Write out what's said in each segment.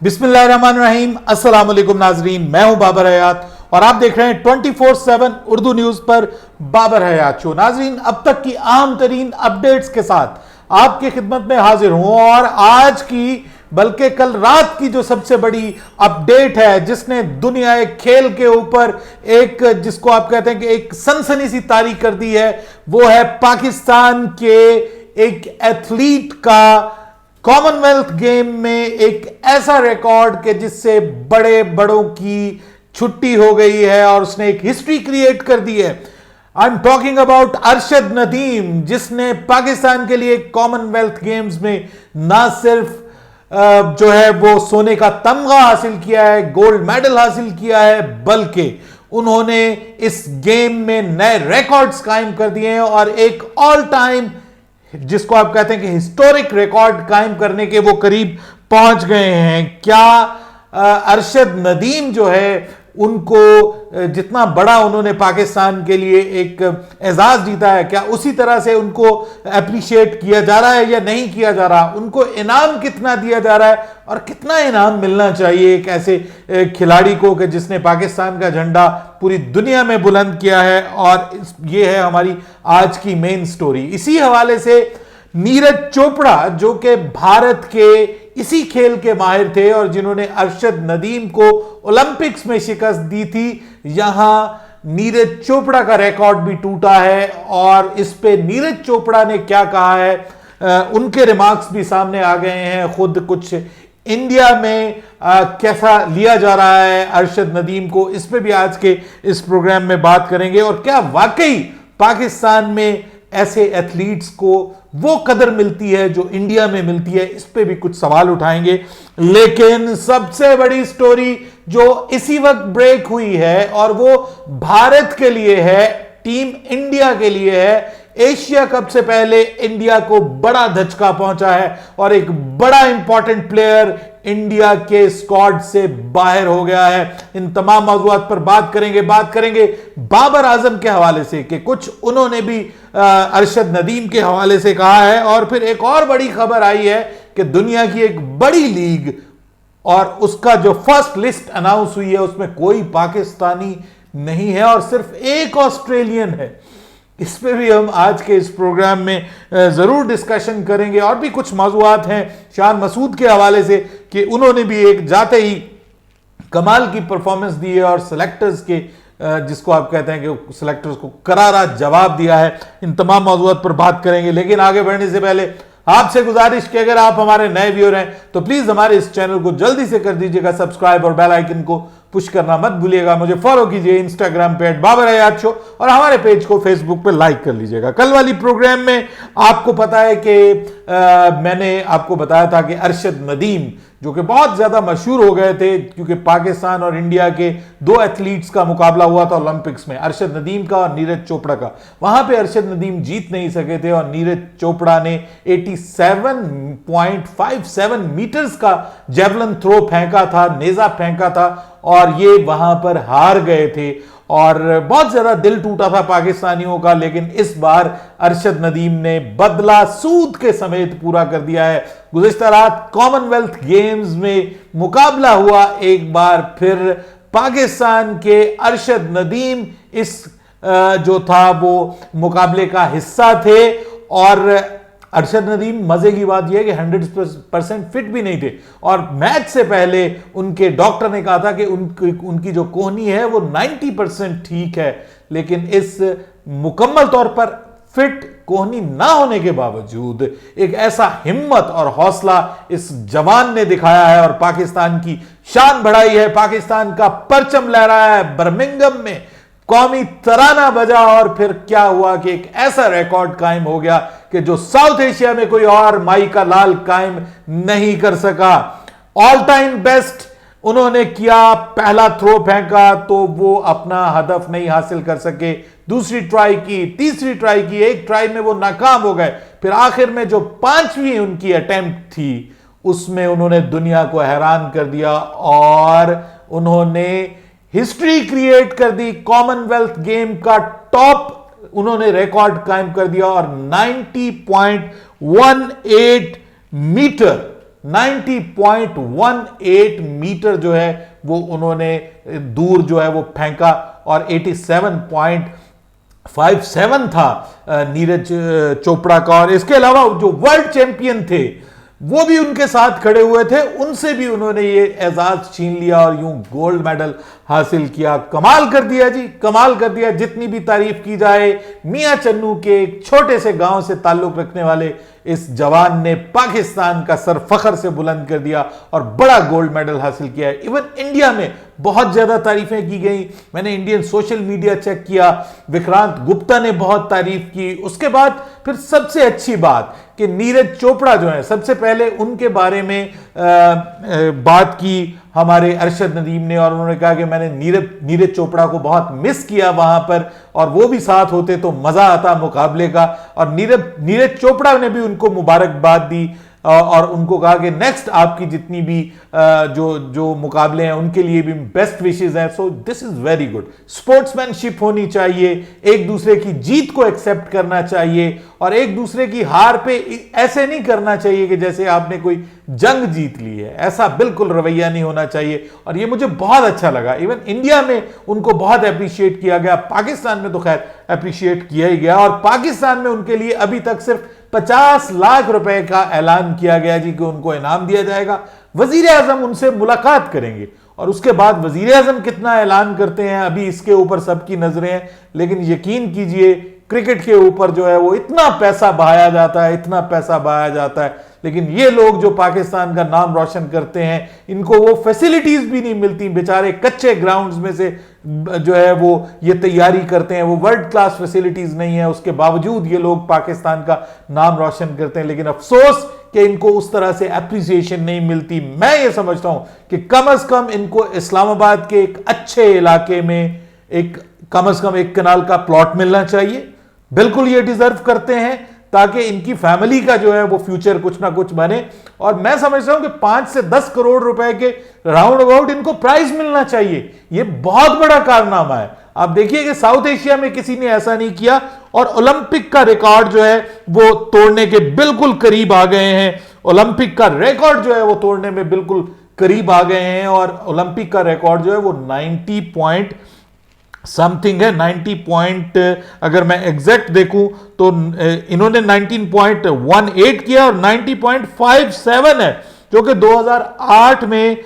बिस्मिल्लाहिर्रहमानिर्रहीम, अस्सलाम वालेकुम नाजरीन। मैं हूं बाबर हयात और आप देख रहे हैं 24/7 उर्दू न्यूज पर बाबर हयात शो। नाजरीन, अब तक की अहम तरीन अपडेट्स के साथ आपकी खिदमत में हाजिर हूं और आज की बल्कि कल रात की जो सबसे बड़ी अपडेट है जिसने दुनिया एक खेल के ऊपर एक जिसको आप कहते हैं कि एक सनसनी सी तारीख कर दी है, वो है पाकिस्तान के एक एथलीट का कॉमनवेल्थ गेम में एक ऐसा रिकॉर्ड के जिससे बड़े बड़ों की छुट्टी हो गई है और उसने एक हिस्ट्री क्रिएट कर दी है। I am talking about Arshad Nadeem, जिसने पाकिस्तान के लिए कॉमनवेल्थ गेम्स में ना सिर्फ जो है वो सोने का तमगा हासिल किया है, गोल्ड मेडल हासिल किया है, बल्कि उन्होंने इस गेम में नए रिकॉर्ड्स कायम कर दिए हैं और एक ऑल टाइम जिसको आप कहते हैं कि हिस्टोरिक रिकॉर्ड कायम करने के वो करीब पहुंच गए हैं। क्या अरशद नदीम जो है उनको जितना बड़ा उन्होंने पाकिस्तान के लिए एक एजाज जीता है, क्या उसी तरह से उनको अप्रिशिएट किया जा रहा है या नहीं किया जा रहा? उनको इनाम कितना दिया जा रहा है और कितना इनाम मिलना चाहिए एक ऐसे खिलाड़ी को कि जिसने पाकिस्तान का झंडा पूरी दुनिया में बुलंद किया है? और ये है हमारी आज की मेन स्टोरी। इसी हवाले से नीरज चोपड़ा, जो कि भारत के इसी खेल के माहिर थे और जिन्होंने अरशद नदीम को ओलंपिक्स में शिकस्त दी थी, यहां नीरज चोपड़ा का रिकॉर्ड भी टूटा है। और इस पे नीरज चोपड़ा ने क्या कहा है, उनके रिमार्क्स भी सामने आ गए हैं। खुद कुछ इंडिया में कैसा लिया जा रहा है अरशद नदीम को, इस पे भी आज के इस प्रोग्राम में बात करेंगे। और क्या वाकई पाकिस्तान में ऐसे एथलीट्स को वो कदर मिलती है जो इंडिया में मिलती है, इस पे भी कुछ सवाल उठाएंगे। लेकिन सबसे बड़ी स्टोरी जो इसी वक्त ब्रेक हुई है और वो भारत के लिए है, टीम इंडिया के लिए है। एशिया कप से पहले इंडिया को बड़ा धचका पहुंचा है और एक बड़ा इंपॉर्टेंट प्लेयर इंडिया के स्क्वाड से बाहर हो गया है। इन तमाम मौजूआत पर बात करेंगे बाबर आजम के हवाले से कि कुछ उन्होंने भी अरशद नदीम के हवाले से कहा है। और फिर एक और बड़ी खबर आई है कि दुनिया की एक बड़ी लीग और उसका जो फर्स्ट लिस्ट अनाउंस हुई है उसमें कोई पाकिस्तानी नहीं है और सिर्फ एक ऑस्ट्रेलियन है। इस पे भी हम आज के इस प्रोग्राम में जरूर डिस्कशन करेंगे। और भी कुछ मौजूआत हैं शान मसूद के हवाले से कि उन्होंने भी एक जाते ही कमाल की परफॉर्मेंस दी है और सिलेक्टर्स के जिसको आप कहते हैं कि सिलेक्टर्स को करारा जवाब दिया है। इन तमाम मौजूआत पर बात करेंगे। लेकिन आगे बढ़ने से पहले आपसे गुजारिश कि अगर आप हमारे नए व्यूअर हैं तो प्लीज हमारे इस चैनल को जल्दी से कर दीजिएगा सब्सक्राइब और बेल आइकन को पुश करना मत भूलिएगा। मुझे फॉलो कीजिए इंस्टाग्राम पे @बाबर हयात शो और हमारे पेज को फेसबुक पे लाइक कर लीजिएगा। कल वाली प्रोग्राम में आपको पता है कि मैंने आपको बताया था कि अरशद नदीम जो कि बहुत ज्यादा मशहूर हो गए थे क्योंकि पाकिस्तान और इंडिया के दो एथलीट्स का मुकाबला हुआ था ओलंपिक्स में, अरशद नदीम का और नीरज चोपड़ा का। वहां पे अरशद नदीम जीत नहीं सके थे और नीरज चोपड़ा ने 87.57 मीटर्स का जेवलिन थ्रो फेंका था, नेजा फेंका था और ये वहां पर हार गए थे और बहुत ज्यादा दिल टूटा था पाकिस्तानियों का। लेकिन इस बार अरशद नदीम ने बदला सूद के समेत पूरा कर दिया है। गुज़िश्ता रात कॉमनवेल्थ गेम्स में मुकाबला हुआ, एक बार फिर पाकिस्तान के अरशद नदीम इस जो था वो मुकाबले का हिस्सा थे। और अरशद नदीम, मजे की बात यह है कि 100% फिट भी नहीं थे और मैच से पहले उनके डॉक्टर ने कहा था कि उनकी जो कोहनी है वो 90% ठीक है। लेकिन इस मुकम्मल तौर पर फिट कोहनी ना होने के बावजूद एक ऐसा हिम्मत और हौसला इस जवान ने दिखाया है और पाकिस्तान की शान बढ़ाई है। पाकिस्तान का परचम लहराया है बर्मिंघम में, कौमी तराना बजा और फिर क्या हुआ कि एक ऐसा रिकॉर्ड कायम हो गया कि जो साउथ एशिया में कोई और माई का लाल कायम नहीं कर सका। ऑल टाइम बेस्ट उन्होंने किया। पहला थ्रो फेंका तो वो अपना हदफ नहीं हासिल कर सके, दूसरी ट्राई की, तीसरी ट्राई की, एक ट्राई में वो नाकाम हो गए। फिर आखिर में जो पांचवी उनकी अटेम्प्ट थी उसमें उन्होंने दुनिया को हैरान कर दिया और उन्होंने हिस्ट्री क्रिएट कर दी। कॉमनवेल्थ गेम का टॉप उन्होंने रिकॉर्ड कायम कर दिया और 90.18 मीटर 90.18 मीटर जो है वो उन्होंने दूर जो है वो फेंका और 87.57 था नीरज चोपड़ा का। और इसके अलावा जो वर्ल्ड चैंपियन थे वो भी उनके साथ खड़े हुए थे, उनसे भी उन्होंने ये एजाज छीन लिया और यूं गोल्ड मेडल हासिल किया। कमाल कर दिया जी, कमाल कर दिया। जितनी भी तारीफ की जाए, मियां चन्नू के एक छोटे से गांव से ताल्लुक रखने वाले इस जवान ने पाकिस्तान का सर फखर से बुलंद कर दिया और बड़ा गोल्ड मेडल हासिल किया है। इवन इंडिया में बहुत ज्यादा तारीफें की गई। मैंने इंडियन सोशल मीडिया चेक किया, विक्रांत गुप्ता ने बहुत तारीफ की। उसके बाद फिर सबसे अच्छी बात कि नीरज चोपड़ा जो है, सबसे पहले उनके बारे में बात की हमारे अरशद नदीम ने और उन्होंने कहा कि मैंने नीरज चोपड़ा को बहुत मिस किया वहां पर, और वो भी साथ होते तो मजा आता मुकाबले का। और नीरज चोपड़ा ने भी उनको मुबारकबाद दी और उनको कहा कि नेक्स्ट आपकी जितनी भी जो मुकाबले हैं उनके लिए भी बेस्ट विशेस हैं। So this is very good. Sportsmanship होनी चाहिए, एक दूसरे की जीत को एक्सेप्ट करना चाहिए और एक दूसरे की हार पे ऐसे नहीं करना चाहिए कि जैसे आपने कोई जंग जीत ली है। ऐसा बिल्कुल रवैया नहीं होना चाहिए और ये मुझे बहुत अच्छा लगा। इवन इंडिया में उनको बहुत अप्रिशिएट किया गया, पाकिस्तान में तो खैर अप्रिशिएट किया ही गया। और पाकिस्तान में उनके लिए अभी तक सिर्फ 50 लाख रुपए का ऐलान किया गया जी कि उनको इनाम दिया जाएगा। वजीर आजम उनसे मुलाकात करेंगे और उसके बाद वजीर आजम कितना ऐलान करते हैं अभी इसके ऊपर सबकी नजरें हैं। लेकिन यकीन कीजिए क्रिकेट के ऊपर जो है वो इतना पैसा बहाया जाता है, इतना पैसा बहाया जाता है, लेकिन ये लोग जो पाकिस्तान का नाम रोशन करते हैं इनको वो फैसिलिटीज भी नहीं मिलती। बेचारे कच्चे ग्राउंड्स में से जो है वो ये तैयारी करते हैं, वो वर्ल्ड क्लास फैसिलिटीज नहीं है, उसके बावजूद ये लोग पाकिस्तान का नाम रोशन करते हैं। लेकिन अफसोस कि इनको उस तरह से एप्रिसिएशन नहीं मिलती। मैं ये समझता हूं कि कम से कम इनको इस्लामाबाद के एक अच्छे इलाके में कम से कम एक कनाल का प्लॉट मिलना चाहिए। बिल्कुल ये डिजर्व करते हैं ताकि इनकी फैमिली का जो है वो फ्यूचर कुछ ना कुछ बने। और मैं समझता हूं कि 5 से 10 करोड़ रुपए के राउंड अबाउट इनको प्राइज मिलना चाहिए। ये बहुत बड़ा कारनामा है। आप देखिए कि साउथ एशिया में किसी ने ऐसा नहीं किया और ओलंपिक का रिकॉर्ड जो है वो तोड़ने के बिल्कुल करीब आ गए हैं। ओलंपिक का रिकॉर्ड जो है वो तोड़ने में बिल्कुल करीब आ गए हैं और ओलंपिक का रिकॉर्ड जो है वो 90 पॉइंट समथिंग है। 90 पॉइंट अगर मैं एग्जैक्ट देखूं तो इन्होंने 19.18 किया और 90.57 है जो कि 2008 में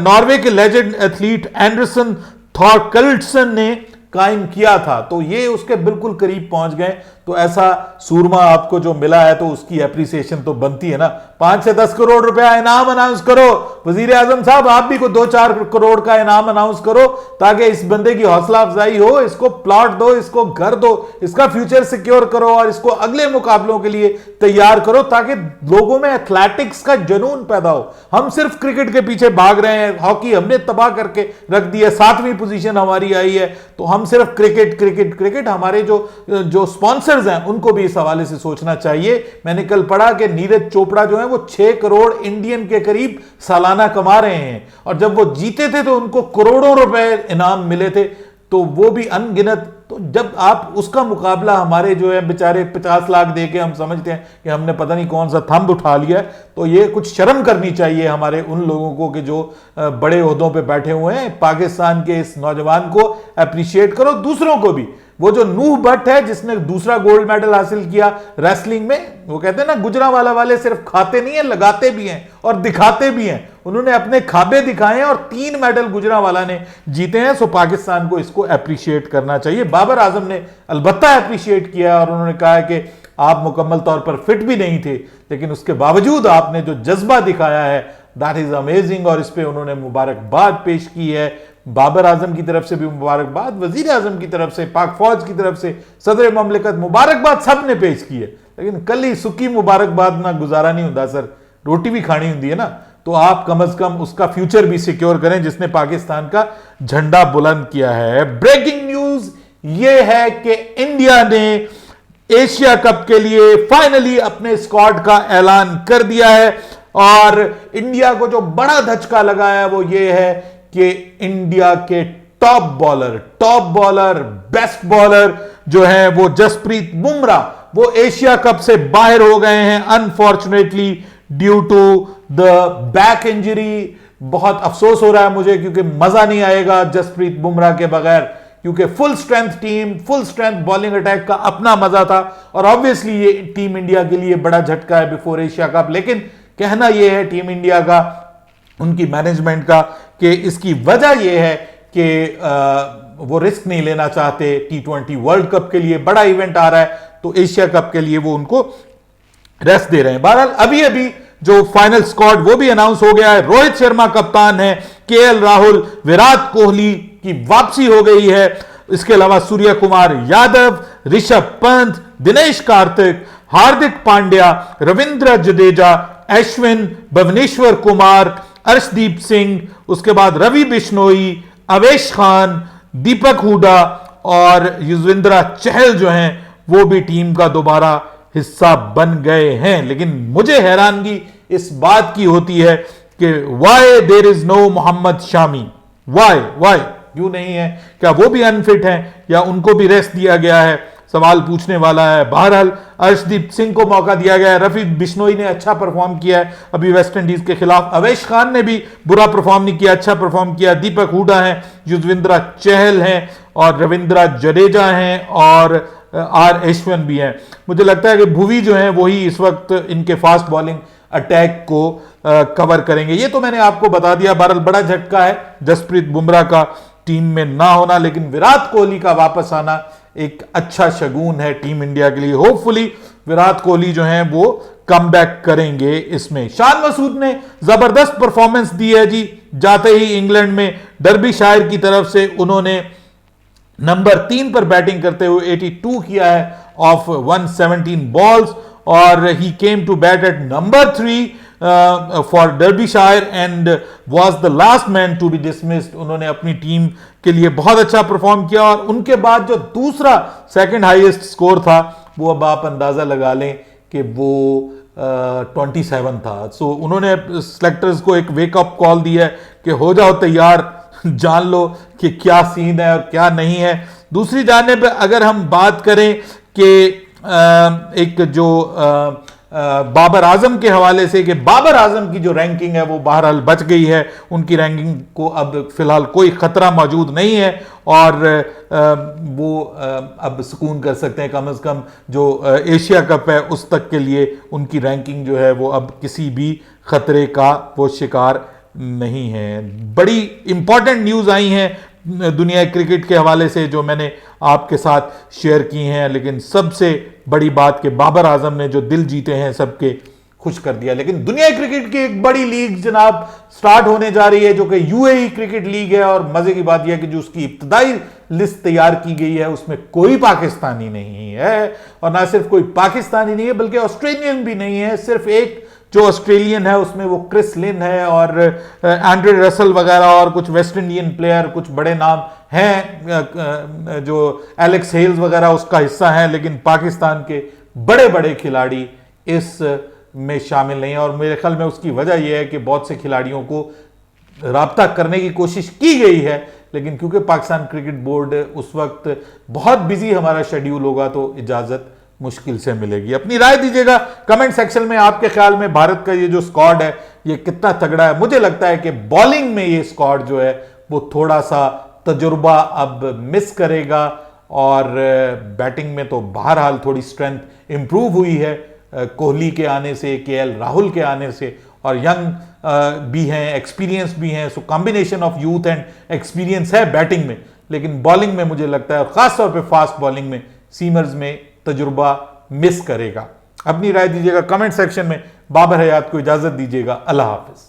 नॉर्वे के लेजेंड एथलीट एंडरसन थॉरकल्डसन ने कायम किया था। तो ये उसके बिल्कुल करीब पहुंच गए। तो ऐसा सूरमा आपको जो मिला है तो उसकी एप्रिसिएशन तो बनती है ना। 5 से 10 करोड़ रुपया इनाम अनाउंस करो। वजीर आजम साहब आप भी को 2-4 करोड़ का इनाम अनाउंस करो ताकि इस बंदे की हौसला अफजाई हो, इसको प्लॉट दो, इसको घर दो, इसका फ्यूचर सिक्योर करो और इसको अगले मुकाबलों के लिए तैयार करो ताकि लोगों में एथलेटिक्स का जुनून पैदा हो। हम सिर्फ क्रिकेट के पीछे भाग रहे हैं, हॉकी हमने तबाह करके रख दी है, 7वीं पोजीशन हमारी आई है, तो हम सिर्फ क्रिकेट क्रिकेट क्रिकेट। हमारे जो स्पॉन्सर्स हैं उनको भी इस हवाले से सोचना चाहिए। मैंने कल पढ़ा कि नीरज चोपड़ा जो है वो 6 करोड़ इंडियन के करीब सालाना कमा रहे हैं और जब वो जीते थे तो उनको करोड़ों रुपए इनाम मिले थे, तो वो भी अनगिनत। तो जब आप उसका मुकाबला हमारे जो है बेचारे 50 लाख दे के हम समझते हैं कि हमने पता नहीं कौन सा थंब उठा लिया है, तो ये कुछ शर्म करनी चाहिए हमारे उन लोगों को कि जो बड़े ओहदों पे बैठे हुए हैं। पाकिस्तान के इस नौजवान को अप्रिशिएट करो, दूसरों को भी। वो जो नूह भट्ट है जिसने दूसरा गोल्ड मेडल हासिल किया रेसलिंग में, वो कहते हैं ना गुजरांवाला वाले सिर्फ खाते नहीं है, लगाते भी हैं और दिखाते भी हैं। उन्होंने अपने खाबे दिखाए हैं और 3 मेडल गुजरांवाला ने जीते हैं। सो पाकिस्तान को इसको अप्रिशिएट करना चाहिए। बाबर आजम ने अलबत्ता अप्रिशिएट किया और उन्होंने कहा कि आप मुकम्मल तौर पर फिट भी नहीं थे, लेकिन उसके बावजूद आपने जो जज्बा दिखाया है दैट इज अमेजिंग और इस पे उन्होंने मुबारकबाद पेश की है। बाबर आजम की तरफ से भी मुबारकबाद, वजीर आजम की तरफ से, पाक फौज की तरफ से, सदर ममलिकत, मुबारकबाद सबने पेश की है। लेकिन कल ही सुखी मुबारकबाद ना गुजारा नहीं होता सर, रोटी भी खानी होती है ना। तो आप कम से कम उसका फ्यूचर भी सिक्योर करें जिसने पाकिस्तान का झंडा बुलंद किया है। ब्रेकिंग न्यूज ये है कि इंडिया ने एशिया कप के लिए फाइनली अपने स्क्वाड का ऐलान कर दिया है और इंडिया को जो बड़ा धचका लगा है वो ये है कि इंडिया के टॉप बॉलर बेस्ट बॉलर जो है वो जसप्रीत बुमराह वो एशिया कप से बाहर हो गए हैं unfortunately due to the back injury, बहुत अफसोस हो रहा है मुझे, क्योंकि मजा नहीं आएगा जसप्रीत बुमराह के बगैर, क्योंकि full strength team, full strength bowling attack का अपना मजा था। और ऑब्वियसली ये टीम इंडिया के लिए बड़ा झटका है बिफोर एशिया कप। लेकिन कहना यह है टीम इंडिया का, उनकी मैनेजमेंट का, कि इसकी वजह यह है कि वो रिस्क नहीं लेना चाहते। T20 वर्ल्ड कप के लिए बड़ा इवेंट आ रहा है, तो एशिया कप के लिए वो उनको रेस्ट दे रहे हैं। बहरहाल अभी अभी जो फाइनल स्क्वाड वो भी अनाउंस हो गया है। रोहित शर्मा कप्तान है, केएल राहुल, विराट कोहली की वापसी हो गई है। इसके अलावा सूर्य कुमार यादव, ऋषभ पंत, दिनेश कार्तिक, हार्दिक पांड्या, रविंद्र जडेजा, अश्विन, भुवनेश्वर कुमार, अर्शदीप सिंह, उसके बाद रवि बिश्नोई, अवेश खान, दीपक हुडा और युजवेंद्र चहल जो हैं वो भी टीम का दोबारा हिस्सा बन गए हैं। लेकिन मुझे हैरानगी इस बात की होती है कि why there is no Mohammed Shami, why क्यों नहीं है? क्या वो भी अनफिट हैं या उनको भी रेस्ट दिया गया है? सवाल पूछने वाला है। बहरहाल अर्शदीप सिंह को मौका दिया गया है, रवि बिश्नोई ने अच्छा परफॉर्म किया है अभी वेस्ट इंडीज के खिलाफ, अवेश खान ने भी बुरा परफॉर्म नहीं किया, अच्छा परफॉर्म किया, दीपक हुडा हैं, युजवेंद्र चहल हैं और रविंद्र जडेजा हैं और आर अश्विन भी हैं। मुझे लगता है कि भुवी जो है वही इस वक्त इनके फास्ट बॉलिंग अटैक को कवर करेंगे। ये तो मैंने आपको बता दिया। बहरहाल बड़ा झटका है जसप्रीत बुमराह का टीम में ना होना, लेकिन विराट कोहली का वापस आना एक अच्छा शगुन है टीम इंडिया के लिए। होपफुली विराट कोहली जो हैं वो कम बैक करेंगे इसमें। शान मसूद ने जबरदस्त परफॉर्मेंस दी है जी। जाते ही इंग्लैंड में डर्बीशायर की तरफ से उन्होंने नंबर 3 पर बैटिंग करते हुए 82 किया है ऑफ 117 बॉल्स और he came to bat at number 3 for Derbyshire and was the last man to be dismissed. उन्होंने अपनी टीम के लिए बहुत अच्छा परफॉर्म किया और उनके बाद जो दूसरा सेकंड हाईएस्ट स्कोर था वो अब आप अंदाजा लगा लें कि वो 27 था। सो उन्होंने सेलेक्टर्स को एक वेकअप कॉल दिया है कि हो जाओ तैयार, जान लो कि क्या सीन है और क्या नहीं है। दूसरी जानिब अगर हम बात करें कि एक जो बाबर आजम के हवाले से, कि बाबर आजम की जो रैंकिंग है वो बहरहाल बच गई है, उनकी रैंकिंग को अब फिलहाल कोई खतरा मौजूद नहीं है और वो अब सुकून कर सकते हैं। कम से कम जो एशिया कप है उस तक के लिए उनकी रैंकिंग जो है वो अब किसी भी खतरे का वो शिकार नहीं है। बड़ी इंपॉर्टेंट न्यूज़ आई हैं दुनिया क्रिकेट के हवाले से जो मैंने आपके साथ शेयर की हैं, लेकिन सबसे बड़ी बात कि बाबर आजम ने जो दिल जीते हैं सबके, खुश कर दिया। लेकिन दुनिया क्रिकेट की एक बड़ी लीग जनाब स्टार्ट होने जा रही है जो कि यूएई क्रिकेट लीग है और मजे की बात यह है कि जो उसकी इब्तदाई लिस्ट तैयार की गई है उसमें कोई पाकिस्तानी नहीं है और ना सिर्फ कोई पाकिस्तानी नहीं है बल्कि ऑस्ट्रेलियन भी नहीं है। सिर्फ एक जो ऑस्ट्रेलियन है उसमें वो क्रिस लिन है और एंड्रे रसल वगैरह और कुछ वेस्ट इंडियन प्लेयर, कुछ बड़े नाम हैं जो एलेक्स हेल्स वगैरह उसका हिस्सा है, लेकिन पाकिस्तान के बड़े बड़े खिलाड़ी इस में शामिल नहीं है। और मेरे ख्याल में उसकी वजह यह है कि बहुत से खिलाड़ियों को राब्ता करने की कोशिश की गई है, लेकिन क्योंकि पाकिस्तान क्रिकेट बोर्ड उस वक्त बहुत बिजी हमारा शेड्यूल होगा तो इजाजत मुश्किल से मिलेगी। अपनी राय दीजिएगा कमेंट सेक्शन में। आपके ख्याल में भारत का ये जो स्क्वाड है ये कितना तगड़ा है? मुझे लगता है कि बॉलिंग में ये स्क्वाड जो है वो थोड़ा सा तजुर्बा अब मिस करेगा और बैटिंग में तो बहरहाल थोड़ी स्ट्रेंथ इंप्रूव हुई है कोहली के आने से, केएल राहुल के आने से, और यंग भी हैं, एक्सपीरियंस भी हैं। So combination of youth and experience है बैटिंग में, लेकिन बॉलिंग में मुझे लगता है खासतौर पे फास्ट बॉलिंग में सीमर्स में तजुर्बा मिस करेगा। अपनी राय दीजिएगा कमेंट सेक्शन में। बाबर हयात को इजाजत दीजिएगा। अल्लाह हाफिज।